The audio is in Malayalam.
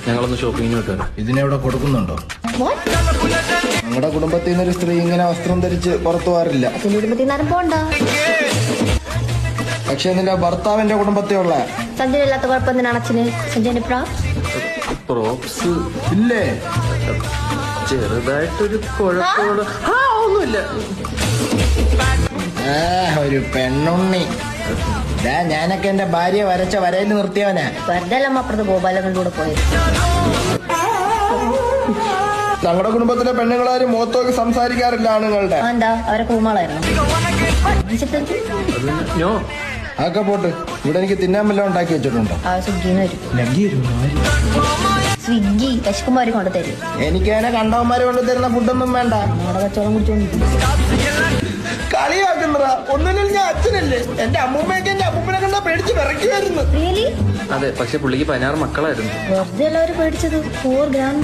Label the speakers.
Speaker 1: ഞങ്ങളൊന്ന് ഷോപ്പിങ്ങിന് വെക്കാം.
Speaker 2: ഇതിനെവിടെ കൊടുക്കുന്നുണ്ടോ? നിങ്ങളുടെ കുടുംബത്തിൽ നിന്നൊരു സ്ത്രീ ഇങ്ങനെ വസ്ത്രം ധരിച്ച് പുറത്തു പോകാറില്ല. പക്ഷെ നിന്റെ ഭർത്താവിന്റെ കുടുംബത്തിലുള്ള
Speaker 3: സഞ്ജയനില്ലാത്ത കുഴപ്പം എന്തിനാണ് അച്ഛന്? സഞ്ജയന്റെ
Speaker 1: പ്രോപ്സ്
Speaker 2: ഇല്ലേ?
Speaker 1: ചെറുതായിട്ടൊരു കുഴപ്പമുള്ള ഒന്നുമില്ല.
Speaker 2: ഒരു പെണ്ണുണ്ണി. ഞാനൊക്കെ എന്റെ ഭാര്യ വരച്ച വരയിൽ നിർത്തിയവനാ.
Speaker 3: വെറുതെ അമ്മ അപ്പുറത്ത് ഗോപാലങ്ങളുടെ കൂടെ പോയത്.
Speaker 2: ഞങ്ങളുടെ കുടുംബത്തിലെ പെണ്ണുങ്ങളാരും മുഖത്തോക്കി സംസാരിക്കാറില്ല ആണുങ്ങളുടെ.
Speaker 3: എന്താ അവരെ കൂമാളായിരുന്നു?
Speaker 2: അതൊക്കെ പോട്ട്. ഇവിടെ എനിക്ക് തിന്നാൻ വല്ലതും ഉണ്ടാക്കി വെച്ചിട്ടുണ്ടോ?
Speaker 3: സ്വിഗ്ഗി വിശക്കുമാര് കൊണ്ടു തരും.
Speaker 2: എനിക്ക് അതിനെ കണ്ടവന്മാര് കൊണ്ടു തരുന്ന ഫുഡൊന്നും വേണ്ട.
Speaker 3: നമ്മുടെ കച്ചവടം കുടിച്ചോണ്ടിരിക്കും.
Speaker 2: കളിയാക്കുന്നതാ. ഒന്നിനും ഞാൻ അച്ഛനല്ലേ. എന്റെ അമ്മൂമ്മയൊക്കെ എന്റെ അമ്മൂമ്മനെ കണ്ടാ പേടിച്ച് വിറയ്ക്കുമായിരുന്നു.
Speaker 1: അതെ, പക്ഷെ പുള്ളിക്ക് 16 മക്കളായിരുന്നു.
Speaker 3: വെറുതെ എല്ലാവരും പേടിച്ചത്. 4 ഗ്രാം.